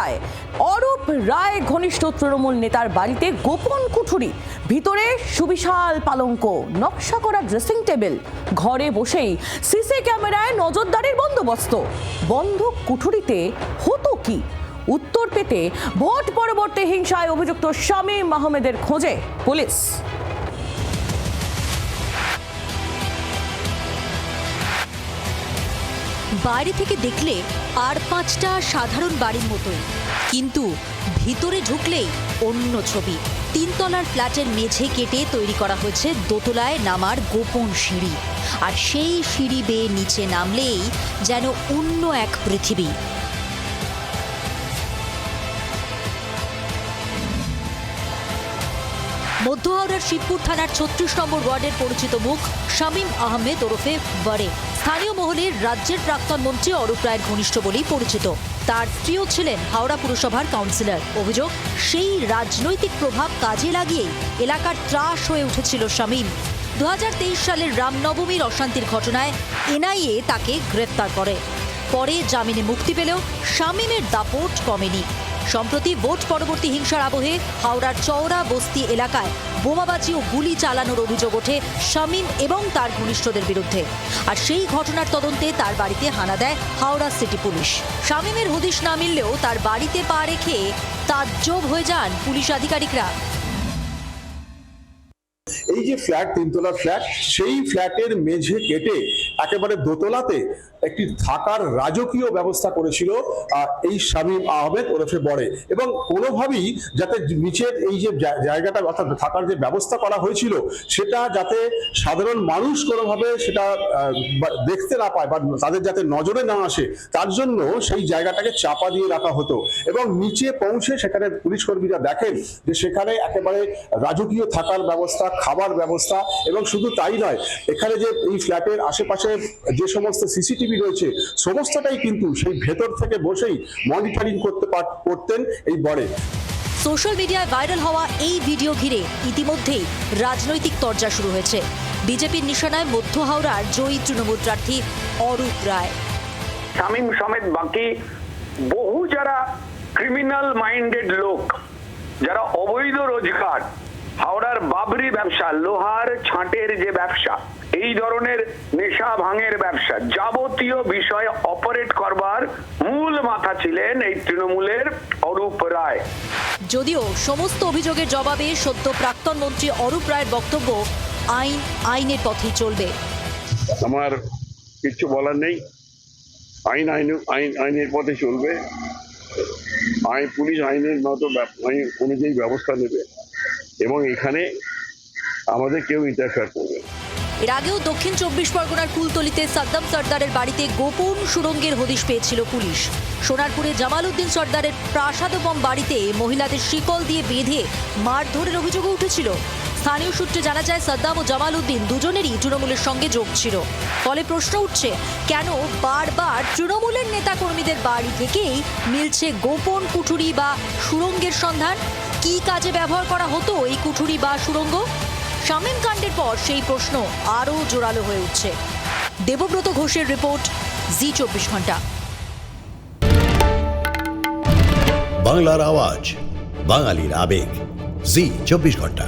বাঁকুড়ায় অরূপ রায় ঘনিষ্ঠ তৃণমূল নেতার বাড়িতে গোপন কুঠুরি, ভিতরে সুবিশাল পালঙ্ক, নকশা করা ড্রেসিং টেবিল, ঘরে বসেই সিসি ক্যামেরায় নজরদারির বন্দোবস্ত। বন্ধ কুঠুরিতে হতো কি? উত্তর পেতে ভোট পরবর্তী হিংসায় অভিযুক্ত শামীম আহমেদের খোঁজে পুলিশ। বাইরে থেকে দেখলে আর পাঁচটা সাধারণ বাড়ির মতোই, কিন্তু ভিতরে ঢুকলেই অন্য ছবি। তিনতলার ফ্ল্যাটের মেঝে কেটে তৈরি করা হয়েছে দোতলায় নামার গোপন সিঁড়ি, আর সেই সিঁড়ি বেয়ে নিচে নামলেই যেন অন্য এক পৃথিবী। মধ্য হাওড়ার শিবপুর থানার ৩৬ নম্বর ওয়ার্ডের পরিচিত মুখ শামীম আহমেদ ওরফে বরে। স্থানীয় মহলে রাজ্যের প্রাক্তন মন্ত্রী অরূপ রায়ের ঘনিষ্ঠ বলেই পরিচিত। তার স্ত্রীও ছিলেন হাওড়া পুরসভার কাউন্সিলর। অভিযোগ, সেই রাজনৈতিক প্রভাব কাজে লাগিয়েই এলাকার ত্রাস হয়ে উঠেছিল শামীম। ২০২৩ সালের রামনবমীর অশান্তির ঘটনায় এনআইএ তাকে গ্রেফতার করে। পরে জামিনে মুক্তি পেলেও শামীমের দাপট কমেনি। সম্প্রতি ভোট পরবর্তী হিংসার আবহে হাওড়ার চওড়া বস্তি এলাকায় বোমাবাজি ও গুলি চালানোর অভিযোগ ওঠে শামীম এবং তার ঘনিষ্ঠদের বিরুদ্ধে। আর সেই ঘটনার তদন্তে তার বাড়িতে হানা দেয় হাওড়া সিটি পুলিশ। শামীমের হদিশ না মিললেও তার বাড়িতে পা রেখে তাজ্জব হয়ে যান পুলিশ আধিকারিকরা। এই যে ফ্ল্যাট, তিনতলা ফ্ল্যাট, সেই ফ্ল্যাটের মেঝে কেটে একেবারে দোতলাতে একটি থাকার রাজকীয় ব্যবস্থা করেছিল এই শামীম আহমেদ ওরফে বড়ে, এবং কোনোভাবেই যাতে নিচের এই যে জায়গাটা অর্থাৎ থাকার যে ব্যবস্থা করা হয়েছিল সেটা যাতে সাধারণ মানুষ কোনোভাবে সেটা দেখতে না পায় বা তাদের যাতে নজরে না আসে, তার জন্য সেই জায়গাটাকে চাপা দিয়ে রাখা হতো। এবং নিচে পৌঁছে সেখানে পুলিশ কর্মীরা দেখেন যে সেখানে একেবারে রাজকীয় থাকার ব্যবস্থা, খাবার ব্যবস্থা, এবং শুধু তাই নয়, এখানে যে এই ফ্ল্যাটের আশেপাশে যে সমস্ত সিসিটিভি রয়েছে সমস্তটাই কিন্তু সেই ভেতর থেকে বসেই মনিটরিং করতেন এই বড়ে। সোশ্যাল মিডিয়ায় ভাইরাল হওয়া এই ভিডিও ঘিরে ইতিমধ্যেই রাজনৈতিক তরজা শুরু হয়েছে। বিজেপির নিশানায় মধ্য হাওড়ার জয়ী তৃণমূল প্রার্থী অরূপ রায়। শামীম সমেত বাকি বহু যারা ক্রিমিনাল মাইন্ডেড লোক, যারা অবৈধ রোজগার, হাওড়ার বাবরি ব্যবসা, লোহার ছাঁটের যে ব্যবসা, এই ধরনের নেশা ভাঙের ব্যবসা, যাবতীয় বিষয় অপারেট করবার মূল মাথা ছিলেন এই তৃণমূলের অরূপ রায়। যদিও সমস্ত অভিযোগের জবাবে সদ্য প্রাক্তন মন্ত্রী অরূপ রায়ের বক্তব্য, আইন আইনের পথেই চলবে। আমার কিছু বলার নেই, আইনের পথে চলবে। পুলিশ আইনের মতো আইন অনুযায়ী ব্যবস্থা নেবে, এবং এখানে আমাদের কেউ ইন্টারফেয়ার করবে। এর আগেও দক্ষিণ ২৪ পরগনার কুলতলিতে সাদ্দাম সর্দারের বাড়িতে গোপন সুড়ঙ্গের হদিশ পেয়েছিল পুলিশ। সোনারপুরে জামাল উদ্দিন সর্দারের প্রাসাদোপম বাড়িতে মহিলাদের শিকল দিয়ে বেঁধে মারধরের অভিযোগও উঠেছিল। স্থানীয় সূত্রে জানা যায়, সাদ্দাম ও জামাল উদ্দিন দুজনেরই তৃণমূলের সঙ্গে যোগ ছিল। ফলে প্রশ্ন উঠছে, কেন বারবার তৃণমূলের নেতা কর্মীদের বাড়ি থেকেই মিলছে গোপন কুঠুরি বা সুড়ঙ্গের সন্ধান? কি কাজে ব্যবহার করা হতো এই কুঠুরি বা সুড়ঙ্গ? শামীম কাণ্ডের পর সেই প্রশ্ন আরও জোরালো হয়ে উঠছে। দেবব্রত ঘোষের রিপোর্ট, জি ২৪ ঘন্টা। বাংলার আওয়াজ, বাঙালির আবেগ, জি ২৪ ঘন্টা।